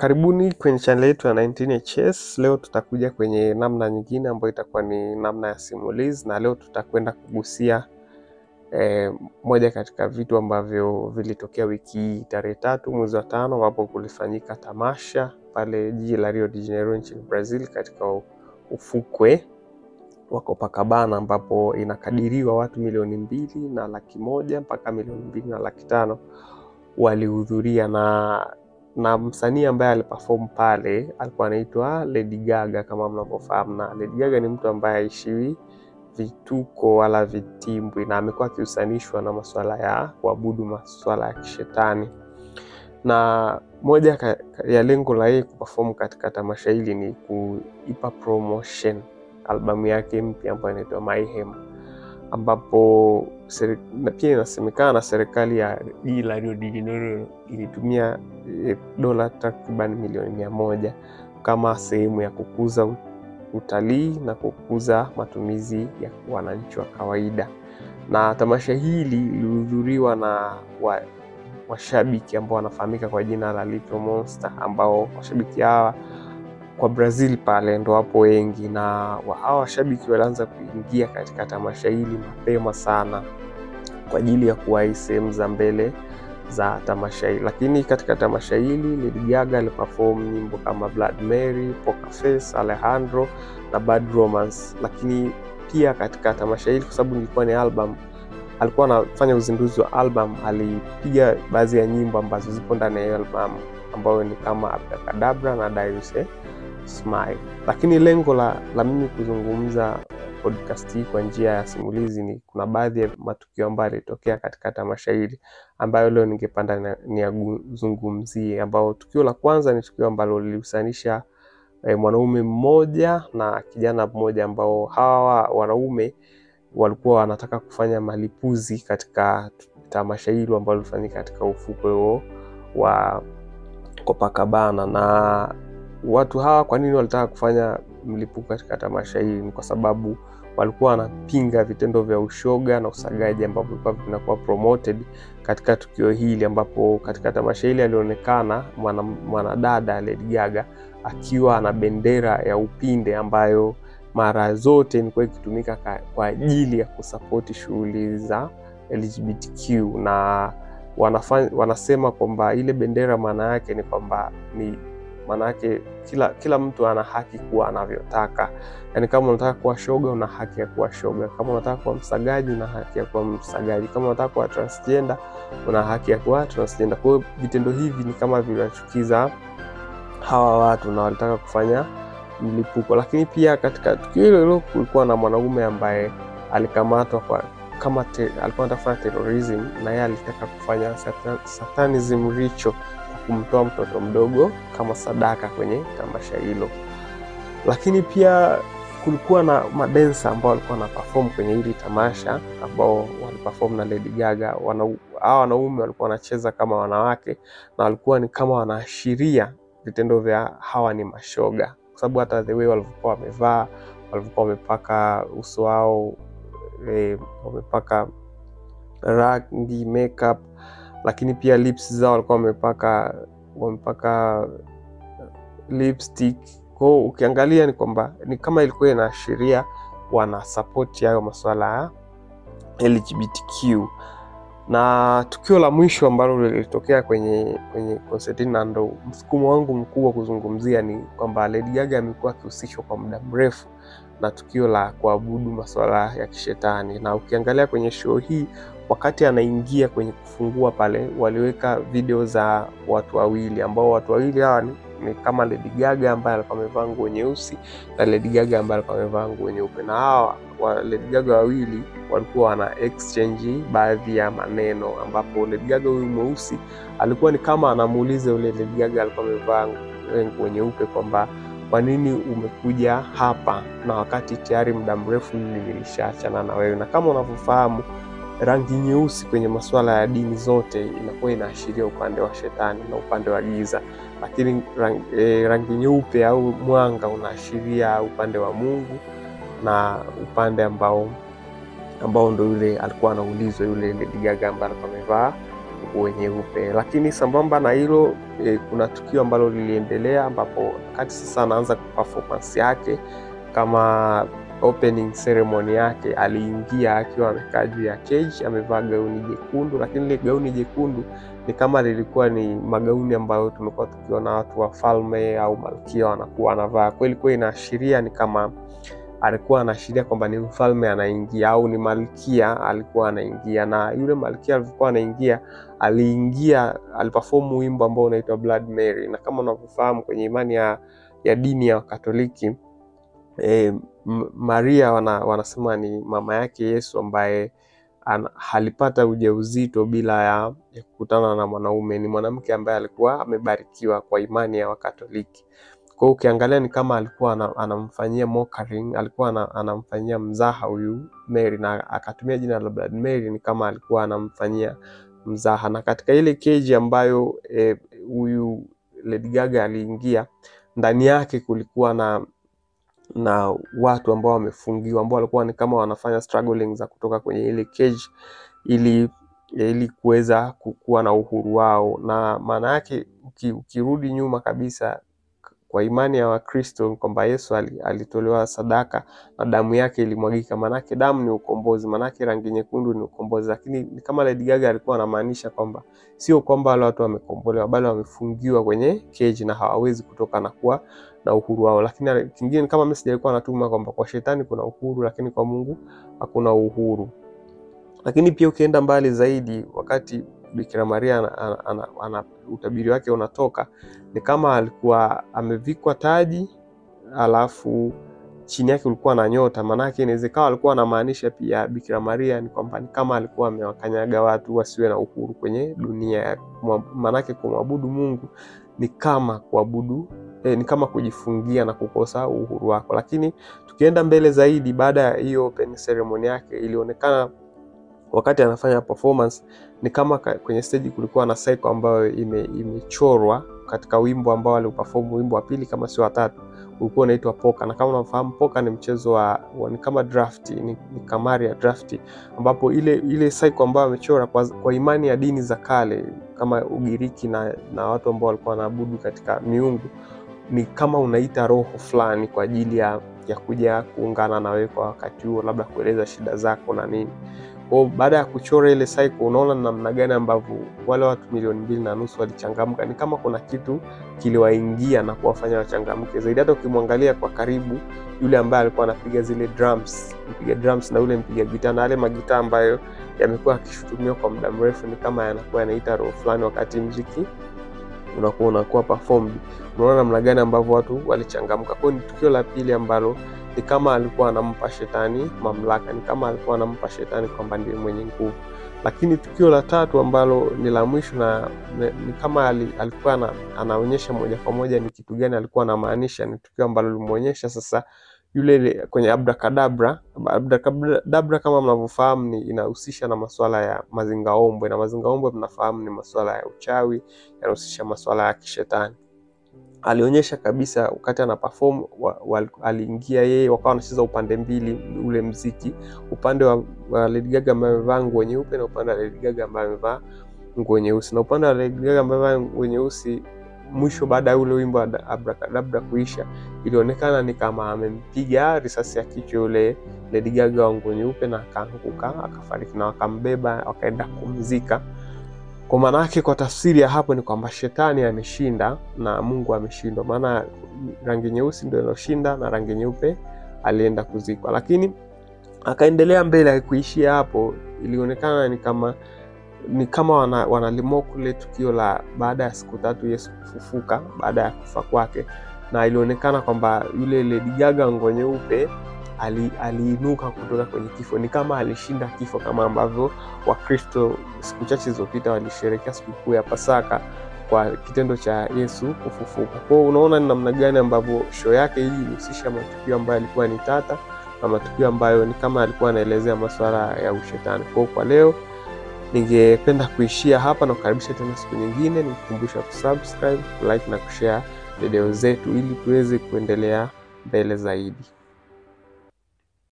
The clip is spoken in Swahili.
Karibuni kwenye channel yetu ya 19HS. Leo tutakuja kwenye namna nyingine ambayo itakuwa ni namna ya simulizi, na leo tutakwenda kugusia moja katika vitu ambavyo vilitokea wiki hii tarehe 3 mwezi wa 5, ambapo kulifanyika tamasha pale jiji la Rio de Janeiro nchini Brazil, katika ufukwe wa Copacabana, ambapo inakadiriwa watu 2.1 mpaka 2.5 walihudhuria, na msanii ambaye aliperform pale alikuwa anaitwa Lady Gaga kama mnavyofahamu. Na Lady Gaga ni mtu ambaye haishiwi vituko wala vitimbwi, na amekuwa akihusanishwa na masuala ya kuabudu, masuala ya kishetani. Na moja ya lengo la yeye kuperform katika tamasha hili ni kuipa promotion albamu yake mpya ambayo inaitwa Mayhem, ambapo pia inasemekana na serikali ya jiji la Rio de Janeiro ilitumia dola takriban milioni 100 kama sehemu ya kukuza utalii na kukuza matumizi ya wananchi wa kawaida. Na tamasha hili lilihudhuriwa na washabiki ambao wanafahamika kwa jina la Little Monster, ambao washabiki hawa kwa Brazil pale ndo wapo wengi, na hawa washabiki walianza kuingia katika tamasha hili mapema sana kwa ajili ya kuwahi sehemu za mbele za tamasha hili. Lakini katika tamasha hili Lady Gaga aliperform nyimbo kama Blood Mary, Poker Face, Alejandro na Bad Romance. Lakini pia katika tamasha hili, kwa sababu ilikuwa ni album, alikuwa anafanya uzinduzi wa album, alipiga baadhi ya nyimbo ambazo zipo ndani ya album, ambayo ni kama Abracadabra na Darius Smile. Lakini lengo la mimi kuzungumza podcast hii kwa njia ya simulizi ni kuna baadhi ya matukio ambayo yalitokea katika tamasha hili ambayo leo ningependa niyazungumzie, ambao tukio la kwanza ni tukio ambalo lilihusanisha mwanaume mmoja na kijana mmoja, ambao hawa wanaume walikuwa wanataka kufanya malipuzi katika tamasha hilo ambalo lilifanyika katika ufukwe huo wa Copacabana. Na watu hawa kwa nini walitaka kufanya mlipuko katika tamasha hili? Ni kwa sababu walikuwa wanapinga vitendo vya ushoga na usagaji ambavyo vilikuwa vinakuwa promoted katika tukio hili, ambapo katika tamasha hili alionekana mwanadada Lady Gaga akiwa na bendera ya upinde, ambayo mara zote ilikuwa ikitumika kwa ajili ya kusupport shughuli za LGBTQ. Na wanasema kwamba ile bendera maana yake ni kwamba kila mtu ana haki kuwa anavyotaka. Yaani kama unataka kuwa shoga una haki ya kuwa shoga, kama unataka kuwa msagaji una haki ya kuwa msagaji, kama unataka kuwa transgender una haki ya kuwa transgender. Kwa hiyo vitendo hivi ni kama vinachukiza hawa watu na walitaka kufanya mlipuko. Lakini pia katika tukio hilo kulikuwa na mwanaume ambaye alikamatwa alikuwa anataka kufanya terrorism, na yeye alitaka kufanya satanism ritual, kumtoa mtoto mdogo kama sadaka kwenye tamasha hilo. Lakini pia kulikuwa na madensa ambao walikuwa na perform kwenye hili tamasha, ambao waliperform na Lady Gaga. Hawa wanaume walikuwa wanacheza kama wanawake, na walikuwa ni kama wanaashiria vitendo vya hawa ni mashoga, kwa sababu hata the way walivyokuwa wamevaa, walivyokuwa wamepaka uso wao, wamepaka rangi, makeup, lakini pia lips zao walikuwa wamepaka lipstick. Kwa ukiangalia ni kwamba ni kama ilikuwa inaashiria wana support hayo masuala ya LGBTQ. Na tukio la mwisho ambalo lilitokea kwenye concert, na ndo msukumo wangu mkubwa kuzungumzia, ni kwamba Lady Gaga amekuwa akihusishwa kwa muda mrefu na tukio la kuabudu masuala ya kishetani. Na ukiangalia kwenye show hii, wakati anaingia kwenye kufungua pale, waliweka video za watu wawili, ambao watu wawili hawa ni kama Lady Gaga ambaye alikuwa amevaa nguo nyeusi na Lady Gaga ambaye alikuwa amevaa nguo nyeupe. Na hawa Lady Gaga wawili walikuwa wana exchange baadhi ya maneno, ambapo Lady Gaga huyu mweusi alikuwa ni kama anamuuliza yule Lady Gaga alikuwa amevaa nguo nyeupe kwamba kwa nini umekuja hapa na wakati tayari muda mrefu nilishaachana na wewe. Na kama unavyofahamu, rangi nyeusi kwenye masuala ya dini zote inakuwa inaashiria upande wa shetani na upande wa giza, lakini rangi nyeupe au mwanga unaashiria upande wa Mungu na upande ambao ndo yule alikuwa anaulizwa, yule Lady Gaga ambaye alikuwa amevaa nguo nyeupe. Lakini sambamba na hilo kuna tukio ambalo liliendelea ambapo wakati sasa anaanza performance yake kama opening ceremony yake, aliingia akiwa amekaa juu ya cage, amevaa gauni jekundu. Lakini ile gauni jekundu ni kama lilikuwa ni magauni ambayo tumekuwa tukiona watu wa falme au malkia wanakuwa anavaa. Kwa ilikuwa inaashiria ni kama alikuwa anaashiria kwamba ni mfalme anaingia au ni malkia alikuwa anaingia. Na yule malkia alikuwa anaingia, aliperform wimbo ambao unaitwa Blood Mary. Na kama unavyofahamu kwenye imani ya dini ya Katoliki, Maria wanasema ni mama yake Yesu ambaye halipata ujauzito bila ya kukutana na mwanaume. Ni mwanamke ambaye alikuwa amebarikiwa kwa imani ya Wakatoliki. Kwa hiyo ukiangalia ni kama alikuwa anamfanyia mockery, alikuwa anamfanyia mzaha huyu Mary, na akatumia jina la Blood Mary ni kama alikuwa anamfanyia mzaha. Na katika ile cage ambayo huyu Lady Gaga aliingia, ndani yake kulikuwa na watu ambao wamefungiwa, ambao walikuwa ni kama wanafanya struggling za kutoka kwenye ile cage ili kuweza kuwa na uhuru wao. Na maana yake ukirudi nyuma kabisa kwa imani ya Wakristo kwamba Yesu alitolewa sadaka na damu yake ilimwagika. Maana yake damu ni ukombozi, maana yake rangi nyekundu ni ukombozi. Lakini ni kama Lady Gaga alikuwa anamaanisha kwamba sio kwamba wale watu wamekombolewa, bali wamefungiwa kwenye cage na hawawezi kutoka na kuwa na uhuru wao. Lakini kingine kama message alikuwa anatuma kwamba kwa shetani kuna uhuru, lakini kwa Mungu hakuna uhuru. Lakini pia ukienda mbali zaidi, wakati Bikira Maria ana utabiri wake unatoka, ni kama alikuwa amevikwa taji alafu chini yake ulikuwa na nyota. Maana yake inawezekana alikuwa anamaanisha pia Bikira Maria ni kwamba ni kama alikuwa amewakanyaga watu wasiwe na uhuru kwenye dunia. Maana yake kumwabudu Mungu ni kama kuabudu ni kama kujifungia na kukosa uhuru wako. Lakini tukienda mbele zaidi, baada ya hiyo open ceremony yake, ilionekana wakati anafanya performance ni kama kwenye stage kulikuwa na cycle ambayo imechorwa katika wimbo ambao aliperform, wimbo wa pili kama sio watatu, ulikuwa unaitwa poker. Na kama unafahamu poker ni mchezo ni kama draft, ni kamari ya draft, ambapo ile cycle ambayo amechora kwa imani ya dini za kale kama Ugiriki na watu ambao walikuwa wanaabudu katika miungu, ni kama unaita roho fulani kwa ajili ya kuja kuungana na wewe kwa wakati huo, labda kueleza shida zako na nini. Kwa baada ya kuchora ile cycle, unaona namna gani ambavyo wale watu 2.5 milioni walichangamka. Ni kama kuna kitu kiliwaingia na kuwafanya wachangamke zaidi. Hata ukimwangalia kwa karibu, yule ambaye alikuwa anapiga zile mpiga drums na yule mpiga gitaa na yale magitaa ambayo yamekuwa yakishutumiwa kwa muda mrefu, ni kama yanakuwa yanaita roho fulani wakati muziki unakuwa performed. Unaona namna gani ambavyo watu walichangamka. Kwa ni tukio la pili ambalo ni kama alikuwa anampa shetani mamlaka, ni kama alikuwa anampa shetani kwamba ndiye mwenye nguvu. Lakini tukio la tatu ambalo ni la mwisho na ni kama alikuwa anaonyesha moja kwa moja ni kitu gani alikuwa anamaanisha, ni tukio ambalo limuonyesha sasa yule kwenye abracadabra. Abracadabra kama mnavyofahamu inahusisha na masuala ya mazingaombwe, na mazingaombwe mnafahamu ni masuala ya uchawi, yanahusisha masuala ya kishetani. Alionyesha kabisa wakati ana perform, aliingia yeye, wakawa wanacheza upande mbili ule mziki, upande wa Lady Gaga ambaye amevaa nguo nyeupe na upande wa Lady Gaga ambaye amevaa nguo nyeusi. Na upande wa Lady Gaga ambaye amevaa nguo nyeusi, mwisho baada ya ule wimbo wa Abracadabra kuisha, ilionekana ni kama amempiga risasi ya kichwa yule Lady Gaga wa nguo nyeupe na akaanguka akafariki, na wakambeba wakaenda kumzika. Kwa maana yake, kwa tafsiri ya hapo ni kwamba shetani ameshinda na Mungu ameshindwa. Maana rangi nyeusi ndio iloshinda na rangi nyeupe alienda kuzikwa. Lakini akaendelea mbele, kuishia hapo ilionekana ni kama wanalimokule tukio la baada ya siku 3 Yesu kufufuka baada ya kufa kwake. Na ilionekana kwamba yule Lady Gaga nguo nyeupe aliinuka kutoka kwenye kifo, ni kama alishinda kifo, kama ambavyo Wakristo siku chache zilizopita walisherehekea sikukuu ya Pasaka kwa kitendo cha Yesu kufufuka. Kwa hiyo unaona ni namna gani ambavyo show yake hii ilihusisha matukio ambayo yalikuwa ni tata na matukio ambayo ni kama alikuwa anaelezea masuala ya ushetani. Kwa leo ningependa kuishia hapa na kukaribisha tena siku nyingine, nikukumbusha kusubscribe, like na kushare video zetu ili tuweze kuendelea mbele zaidi.